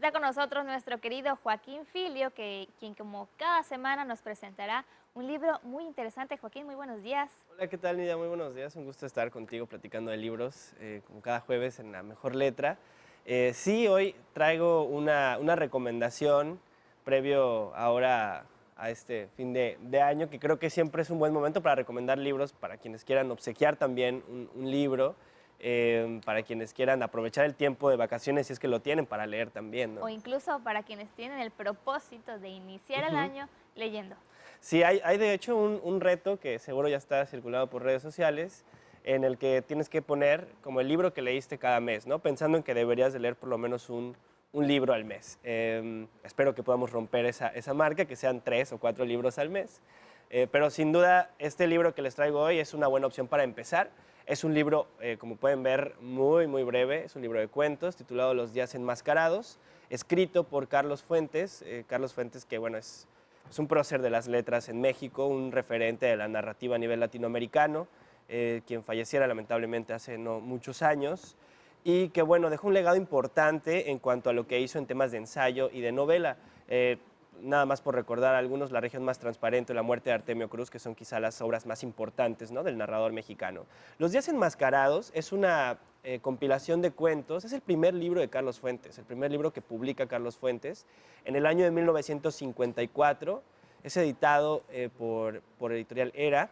Está con nosotros nuestro querido Joaquín Filio, quien como cada semana nos presentará un libro muy interesante. Joaquín, muy buenos días. Hola, ¿qué tal, Nidia? Muy buenos días. Un gusto estar contigo platicando de libros, como cada jueves en La Mejor Letra. Sí, hoy traigo una recomendación previo ahora a este fin de año, que creo que siempre es un buen momento para recomendar libros para quienes quieran obsequiar también un libro, para quienes quieran aprovechar el tiempo de vacaciones si es que lo tienen para leer también, O ¿no? incluso para quienes tienen el propósito de iniciar el Ujú. año leyendo. Sí, hay de hecho un reto que seguro ya está circulado por redes sociales, en el que tienes que poner como el libro que leíste cada mes, ¿no? Pensando en que deberías de leer por lo menos un libro al mes. Espero que podamos romper esa marca, que sean 3 o 4 libros al mes. Pero sin duda, este libro que les traigo hoy es una buena opción para empezar. Es un libro, como pueden ver, muy breve. Es un libro de cuentos titulado Los días enmascarados, escrito por Carlos Fuentes. Carlos Fuentes, que bueno, es un prócer de las letras en México, un referente de la narrativa a nivel latinoamericano, quien falleciera lamentablemente hace no muchos años, y que bueno, dejó un legado importante en cuanto a lo que hizo en temas de ensayo y de novela. Nada más por recordar algunos, La región más transparente, La muerte de Artemio Cruz, que son quizá las obras más importantes, ¿no?, del narrador mexicano. Los días enmascarados es una compilación de cuentos, es el primer libro de Carlos Fuentes, el primer libro que publica Carlos Fuentes en el año de 1954, es editado por Editorial Era,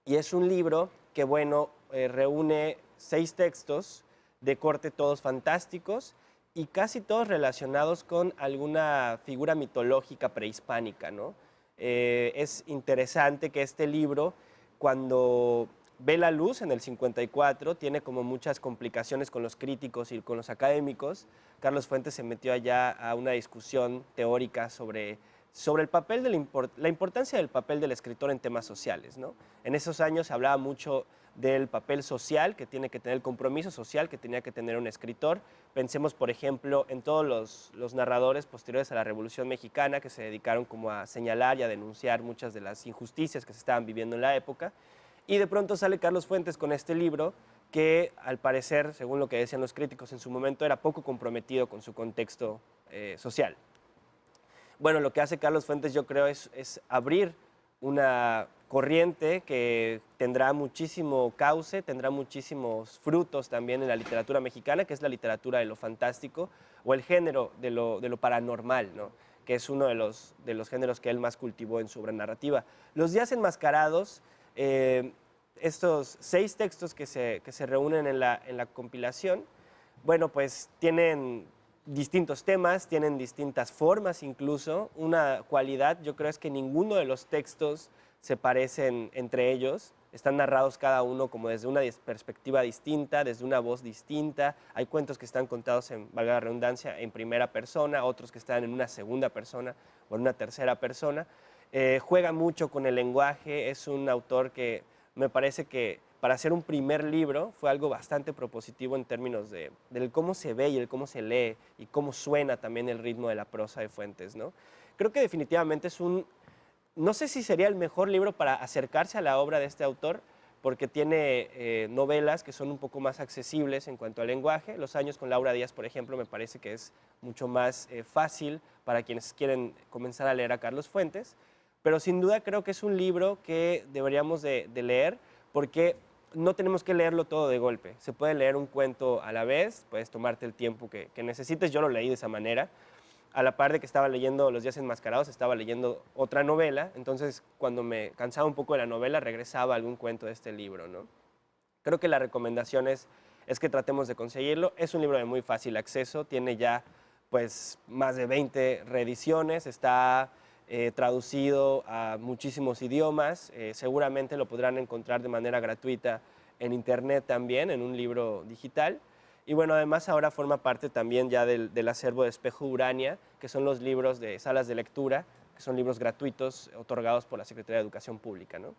y es un libro que, bueno, reúne 6 textos de corte todos fantásticos y casi todos relacionados con alguna figura mitológica prehispánica, ¿no? Es interesante que este libro, cuando ve la luz en el 54, tiene como muchas complicaciones con los críticos y con los académicos. Carlos Fuentes se metió allá a una discusión teórica sobre el papel la importancia del papel del escritor en temas sociales, ¿no? En esos años se hablaba mucho del papel social que tiene que tener, el compromiso social que tenía que tener un escritor. Pensemos, por ejemplo, en todos los narradores posteriores a la Revolución Mexicana que se dedicaron como a señalar y a denunciar muchas de las injusticias que se estaban viviendo en la época. Y de pronto sale Carlos Fuentes con este libro que, al parecer, según lo que decían los críticos en su momento, era poco comprometido con su contexto social. Bueno, lo que hace Carlos Fuentes, yo creo, es abrir una corriente que tendrá muchísimo cauce, tendrá muchísimos frutos también en la literatura mexicana, que es la literatura de lo fantástico o el género de lo paranormal, ¿no?, que es uno de los géneros que él más cultivó en su obra narrativa. Los días enmascarados, eh, estos 6 textos que se reúnen en la compilación, bueno, pues tienen distintos temas, tienen distintas formas incluso. Una cualidad, yo creo, es que ninguno de los textos se parecen entre ellos. Están narrados cada uno como desde una perspectiva distinta, desde una voz distinta. Hay cuentos que están contados, valga la redundancia, en primera persona, otros que están en una segunda persona o en una tercera persona. Juega mucho con el lenguaje, es un autor que me parece que para hacer un primer libro fue algo bastante propositivo en términos del cómo se ve y el cómo se lee y cómo suena también el ritmo de la prosa de Fuentes, ¿no? Creo que definitivamente no sé si sería el mejor libro para acercarse a la obra de este autor, porque tiene novelas que son un poco más accesibles en cuanto al lenguaje. Los años con Laura Díaz, por ejemplo, me parece que es mucho más fácil para quienes quieren comenzar a leer a Carlos Fuentes, pero sin duda creo que es un libro que deberíamos de leer, porque no tenemos que leerlo todo de golpe. Se puede leer un cuento a la vez, puedes tomarte el tiempo que necesites. Yo lo leí de esa manera. A la par de que estaba leyendo Los días enmascarados, estaba leyendo otra novela. Entonces, cuando me cansaba un poco de la novela, regresaba a algún cuento de este libro, ¿no? Creo que la recomendación es que tratemos de conseguirlo. Es un libro de muy fácil acceso, tiene ya pues más de 20 reediciones, está traducido a muchísimos idiomas, seguramente lo podrán encontrar de manera gratuita en internet también, en un libro digital. Y bueno, además ahora forma parte también ya del acervo de Espejo Urania, que son los libros de salas de lectura, que son libros gratuitos otorgados por la Secretaría de Educación Pública, ¿no?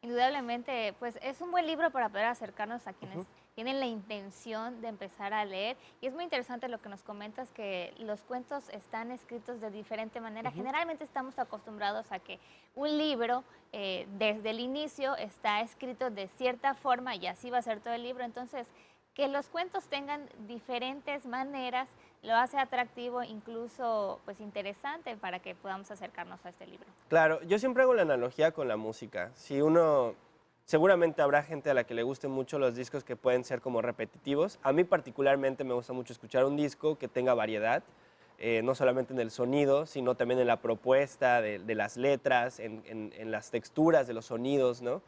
Indudablemente, pues es un buen libro para poder acercarnos a quienes Ujú. tienen la intención de empezar a leer. Y es muy interesante lo que nos comentas, que los cuentos están escritos de diferente manera. Ujú. Generalmente estamos acostumbrados a que un libro desde el inicio está escrito de cierta forma y así va a ser todo el libro. Entonces, que los cuentos tengan diferentes maneras lo hace atractivo, incluso pues interesante para que podamos acercarnos a este libro. Claro, yo siempre hago la analogía con la música. Si uno, seguramente habrá gente a la que le gusten mucho los discos que pueden ser como repetitivos. A mí particularmente me gusta mucho escuchar un disco que tenga variedad, no solamente en el sonido, sino también en la propuesta de las letras, en las texturas de los sonidos, ¿no?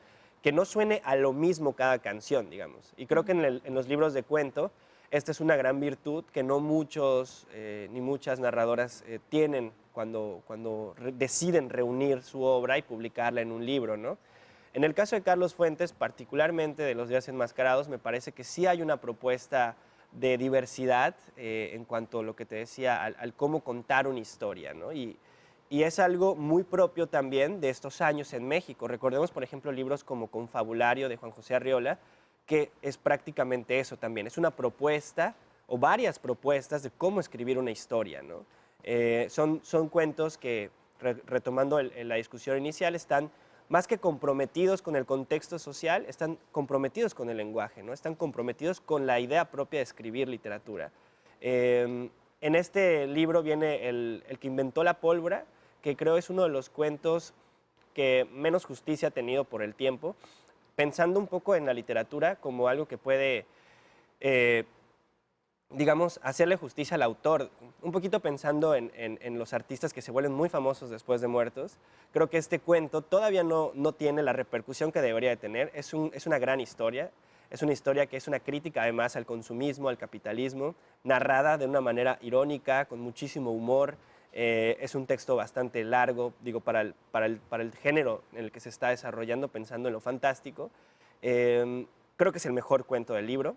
Que no suene a lo mismo cada canción, digamos. Y creo que en los libros de cuento, esta es una gran virtud que no muchos ni muchas narradoras tienen cuando deciden reunir su obra y publicarla en un libro, ¿no? En el caso de Carlos Fuentes, particularmente de Los Días Enmascarados, me parece que sí hay una propuesta de diversidad en cuanto a lo que te decía, al cómo contar una historia, ¿no? Y es algo muy propio también de estos años en México. Recordemos, por ejemplo, libros como Confabulario de Juan José Arriola, que es prácticamente eso también. Es una propuesta o varias propuestas de cómo escribir una historia, ¿no? Son cuentos que, retomando la discusión inicial, están más que comprometidos con el contexto social, están comprometidos con el lenguaje, ¿no? Están comprometidos con la idea propia de escribir literatura. En este libro viene el que inventó la pólvora, que creo es uno de los cuentos que menos justicia ha tenido por el tiempo, pensando un poco en la literatura como algo que puede, eh, digamos, hacerle justicia al autor, un poquito pensando en los artistas que se vuelven muy famosos después de muertos. Creo que este cuento todavía no tiene la repercusión que debería de tener. Es una gran historia. Es una historia que es una crítica además al consumismo, al capitalismo, narrada de una manera irónica, con muchísimo humor. Es un texto bastante largo, digo, para el género en el que se está desarrollando, pensando en lo fantástico. Creo que es el mejor cuento del libro.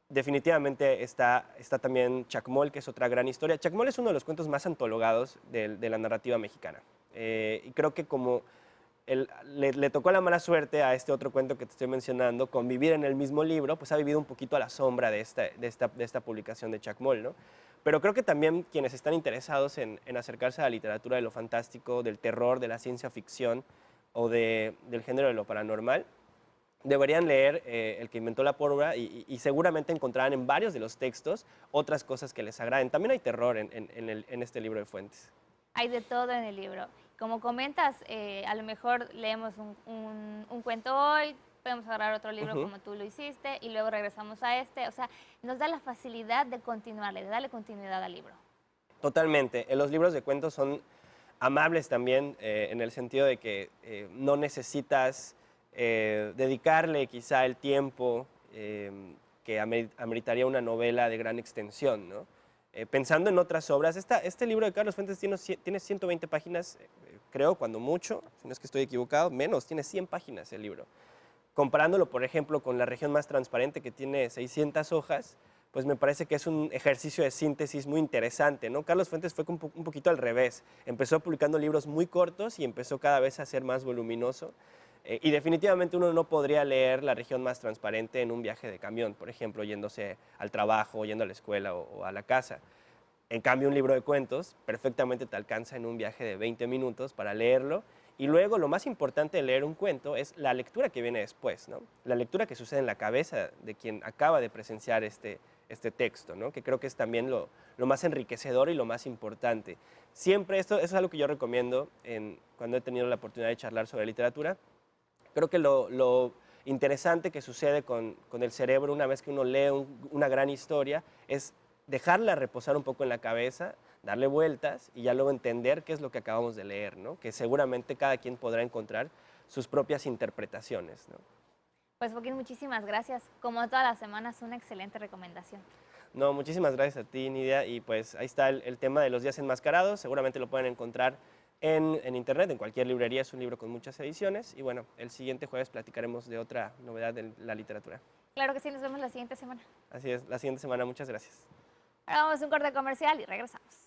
Definitivamente está también Chacmol, que es otra gran historia. Chacmol es uno de los cuentos más antologados de la narrativa mexicana. Y creo que como le tocó la mala suerte a este otro cuento que te estoy mencionando, convivir en el mismo libro, pues ha vivido un poquito a la sombra de esta publicación de Chacmol, ¿no? Pero creo que también quienes están interesados en acercarse a la literatura de lo fantástico, del terror, de la ciencia ficción o del género de lo paranormal, deberían leer El que inventó la pólvora y seguramente encontrarán en varios de los textos otras cosas que les agraden. También hay terror en este libro de Fuentes. Hay de todo en el libro. Como comentas, a lo mejor leemos un cuento hoy, podemos agarrar otro libro Ujú. como tú lo hiciste y luego regresamos a este. O sea, nos da la facilidad de continuarle, de darle continuidad al libro. Totalmente. Los libros de cuentos son amables también en el sentido de que no necesitas dedicarle quizá el tiempo que ameritaría una novela de gran extensión, ¿no? Pensando en otras obras, este libro de Carlos Fuentes tiene 120 páginas, creo, cuando mucho, si no es que estoy equivocado, menos, tiene 100 páginas el libro. Comparándolo, por ejemplo, con La región más transparente, que tiene 600 hojas, pues me parece que es un ejercicio de síntesis muy interesante, ¿no? Carlos Fuentes fue un poquito al revés. Empezó publicando libros muy cortos y empezó cada vez a ser más voluminoso. Y definitivamente uno no podría leer La región más transparente en un viaje de camión, por ejemplo, yéndose al trabajo, yendo a la escuela o a la casa. En cambio, un libro de cuentos perfectamente te alcanza en un viaje de 20 minutos para leerlo. Y luego, lo más importante de leer un cuento es la lectura que viene después, ¿no? La lectura que sucede en la cabeza de quien acaba de presenciar este texto, ¿no? Que creo que es también lo más enriquecedor y lo más importante. Siempre, eso es algo que yo recomiendo cuando he tenido la oportunidad de charlar sobre literatura. Creo que lo interesante que sucede con el cerebro una vez que uno lee una gran historia es dejarla reposar un poco en la cabeza, darle vueltas y ya luego entender qué es lo que acabamos de leer, ¿no? Que seguramente cada quien podrá encontrar sus propias interpretaciones, ¿no? Pues Joaquín, muchísimas gracias. Como todas las semanas, una excelente recomendación. No, muchísimas gracias a ti, Nidia, y pues ahí está el tema de Los días enmascarados, seguramente lo pueden encontrar en internet, en cualquier librería, es un libro con muchas ediciones, y bueno, el siguiente jueves platicaremos de otra novedad de la literatura. Claro que sí, nos vemos la siguiente semana. Así es, la siguiente semana, muchas gracias. Ahora vamos a un corte comercial y regresamos.